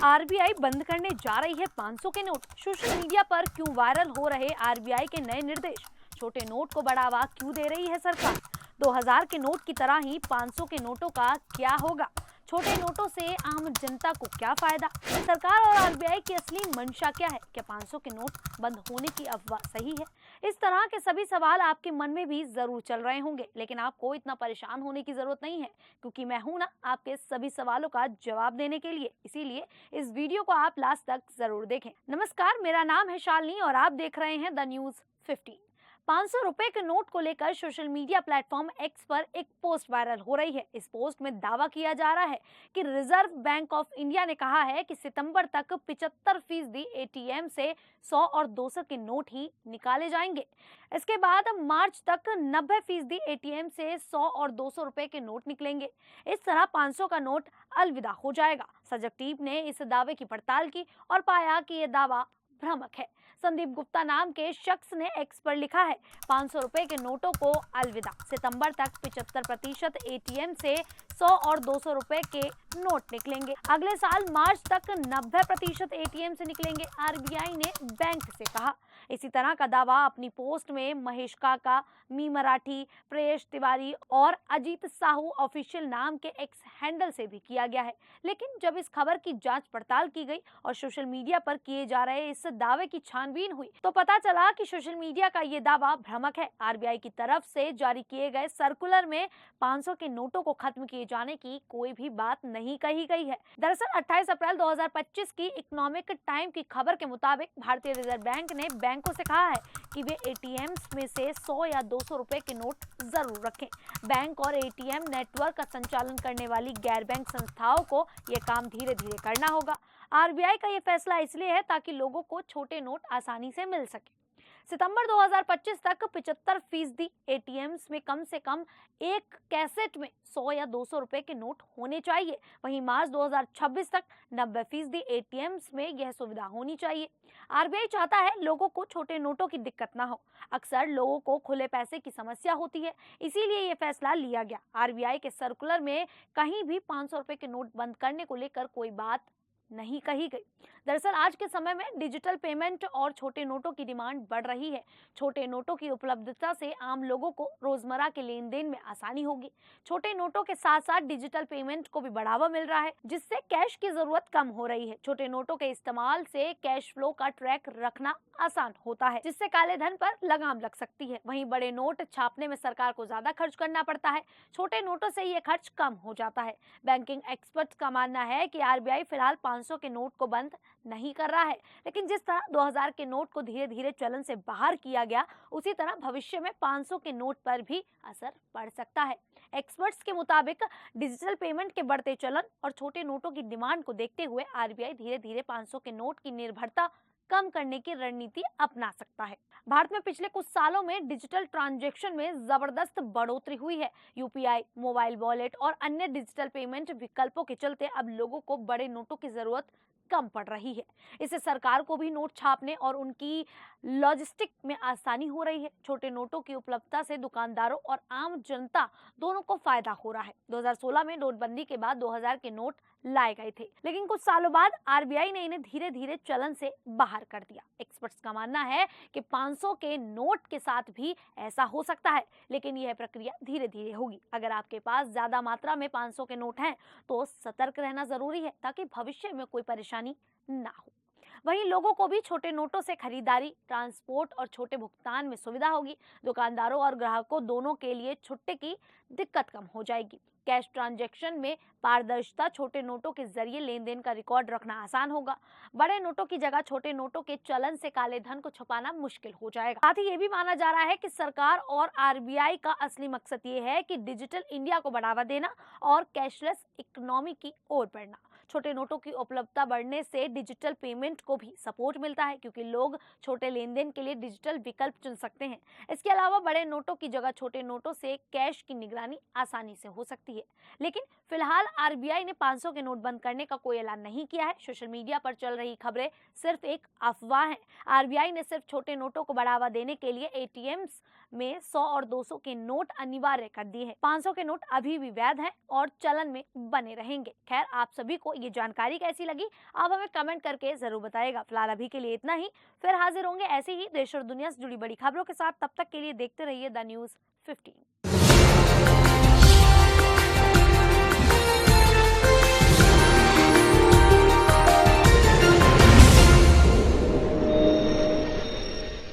RBI बंद करने जा रही है 500 के नोट। सोशल मीडिया पर क्यों वायरल हो रहे आरबीआई के नए निर्देश? छोटे नोट को बढ़ावा क्यों दे रही है सरकार? 2000 के नोट की तरह ही 500 के नोटों का क्या होगा? छोटे नोटों से आम जनता को क्या फायदा? सरकार और आरबीआई की असली मंशा क्या है? क्या 500 के नोट बंद होने की अफवाह सही है? इस तरह के सभी सवाल आपके मन में भी जरूर चल रहे होंगे, लेकिन आपको इतना परेशान होने की जरूरत नहीं है, क्योंकि मैं हूं ना आपके सभी सवालों का जवाब देने के लिए। इसीलिए इस वीडियो को आप लास्ट तक जरूर देखें। नमस्कार, मेरा नाम है शालिनी और आप देख रहे हैं द न्यूज 15। 500 रुपए के नोट को लेकर सोशल मीडिया प्लेटफॉर्म एक्स पर एक पोस्ट वायरल हो रही है। इस पोस्ट में दावा किया जा रहा है कि रिजर्व बैंक ऑफ इंडिया ने कहा है कि सितंबर तक 75% एटीएम से 100 और 200 के नोट ही निकाले जाएंगे। इसके बाद मार्च तक 90% एटीएम से 100 और 200 रुपए के नोट निकलेंगे। इस तरह 500 का नोट अलविदा हो जाएगा। सजग टीम ने इस दावे की पड़ताल की और पाया कि यह दावा भ्रामक है। संदीप गुप्ता नाम के शख्स ने एक्स पर लिखा है, 500 रुपए के नोटों को अलविदा। सितंबर तक 75% एटीएम से 100 और 200 रुपए के नोट निकलेंगे। अगले साल मार्च तक 90% एटीएम से निकलेंगे, आरबीआई ने बैंक से कहा। इसी तरह का दावा अपनी पोस्ट में महेश काका, मी मराठी, प्रेश तिवारी और अजीत साहू ऑफिशियल नाम के एक्स हैंडल से भी किया गया है। लेकिन जब इस खबर की जांच पड़ताल की गई और सोशल मीडिया पर किए जा रहे इस दावे की छानबीन हुई, तो पता चला कि सोशल मीडिया का ये दावा भ्रामक है। आरबीआई की तरफ से जारी किए गए सर्कुलर में 500 के नोटों को खत्म किए जाने की कोई भी बात नहीं कही गई है। दरअसल 28 अप्रैल 2025 की इकोनॉमिक टाइम की खबर के मुताबिक भारतीय रिजर्व बैंक ने बैंकों से कहा है कि वे एटीएम्स में से 100 या 200 रुपए के नोट जरूर रखें। बैंक और एटीएम नेटवर्क का संचालन करने वाली गैर बैंक संस्थाओं को यह काम धीरे धीरे करना होगा। आरबीआई का यह फैसला इसलिए है ताकि लोगों को छोटे नोट आसानी से मिल सके। सितंबर 2025 तक 75% एटीएम्स में कम से कम एक कैसेट में 100 या 200 रुपए के नोट होने चाहिए। वहीं मार्च 2026 तक 90% एटीएम्स में यह सुविधा होनी चाहिए। आरबीआई चाहता है लोगों को छोटे नोटों की दिक्कत ना हो। अक्सर लोगों को खुले पैसे की समस्या होती है, इसीलिए यह फैसला लिया गया। आरबीआई के सर्कुलर में कहीं भी 500 रुपए के नोट बंद करने को लेकर कोई बात नहीं कही गई। दरअसल आज के समय में डिजिटल पेमेंट और छोटे नोटों की डिमांड बढ़ रही है। छोटे नोटों की उपलब्धता से आम लोगों को रोजमर्रा के लेन देन में आसानी होगी। छोटे नोटों के साथ साथ डिजिटल पेमेंट को भी बढ़ावा मिल रहा है, जिससे कैश की जरूरत कम हो रही है। छोटे नोटों के इस्तेमाल से कैश फ्लो का ट्रैक रखना आसान होता है, जिससे काले धन पर लगाम लग सकती है। वहीं बड़े नोट छापने में सरकार को ज्यादा खर्च करना पड़ता है, छोटे नोटों से ये खर्च कम हो जाता है। बैंकिंग एक्सपर्ट्स का मानना है कि आरबीआई फिलहाल 500 के नोट को बंद नहीं कर रहा है, लेकिन जिस तरह 2000 के नोट को धीरे धीरे चलन से बाहर किया गया, उसी तरह भविष्य में 500 के नोट पर भी असर पड़ सकता है। एक्सपर्ट्स के मुताबिक डिजिटल पेमेंट के बढ़ते चलन और छोटे नोटों की डिमांड को देखते हुए आरबीआई धीरे धीरे 500 के नोट की निर्भरता कम करने की रणनीति अपना सकता है। भारत में पिछले कुछ सालों में डिजिटल ट्रांजैक्शन में जबरदस्त बढ़ोतरी हुई है। यूपीआई, मोबाइल वॉलेट और अन्य डिजिटल पेमेंट विकल्पों के चलते अब लोगों को बड़े नोटों की जरूरत कम पड़ रही है। इससे सरकार को भी नोट छापने और उनकी लॉजिस्टिक में आसानी हो रही है। छोटे नोटों की उपलब्धता से दुकानदारों और आम जनता दोनों को फायदा हो रहा है। 2016 में नोटबंदी के बाद 2000 के नोट लाए गए थे, लेकिन कुछ सालों बाद आरबीआई ने इन्हें धीरे धीरे चलन से बाहर कर दिया। एक्सपर्ट्स का मानना है कि 500 के नोट के साथ भी ऐसा हो सकता है, लेकिन यह प्रक्रिया धीरे धीरे होगी। अगर आपके पास ज्यादा मात्रा में 500 के नोट हैं, तो सतर्क रहना जरूरी है ताकि भविष्य में कोई परेशानी ना हो। वहीं लोगों को भी छोटे नोटों से खरीदारी, ट्रांसपोर्ट और छोटे भुगतान में सुविधा होगी। दुकानदारों और ग्राहकों दोनों के लिए छुट्टे की दिक्कत कम हो जाएगी। कैश ट्रांजैक्शन में पारदर्शिता, छोटे नोटों के जरिए लेन देन का रिकॉर्ड रखना आसान होगा। बड़े नोटों की जगह छोटे नोटों के चलन से काले धन को छुपाना मुश्किल हो जाएगा। साथ ही ये भी माना जा रहा है कि सरकार और आरबीआई का असली मकसद ये है कि डिजिटल इंडिया को बढ़ावा देना और कैशलेस इकोनॉमी की ओर बढ़ना। छोटे नोटों की उपलब्धता बढ़ने से डिजिटल पेमेंट को भी सपोर्ट मिलता है, क्योंकि लोग छोटे लेन देन के लिए डिजिटल विकल्प चुन सकते हैं। इसके अलावा बड़े नोटों की जगह छोटे नोटों से कैश की निगरानी आसानी से हो सकती है। लेकिन फिलहाल आरबीआई ने 500 के नोट बंद करने का कोई ऐलान नहीं किया है। सोशल मीडिया पर चल रही खबरें सिर्फ एक अफवाह है। आरबीआई ने सिर्फ छोटे नोटों को बढ़ावा देने के लिए एटीएम्स में 100 और 200 के नोट अनिवार्य कर दिए हैं। 500 के नोट अभी भी वैध हैं और चलन में बने रहेंगे। खैर, आप सभी को ये जानकारी कैसी लगी आप हमें कमेंट करके जरूर बताइएगा। फिलहाल अभी के लिए इतना ही, फिर हाजिर होंगे ऐसे ही देश और दुनिया से जुड़ी बड़ी खबरों के साथ। तब तक के लिए देखते रहिए द न्यूज़ 15।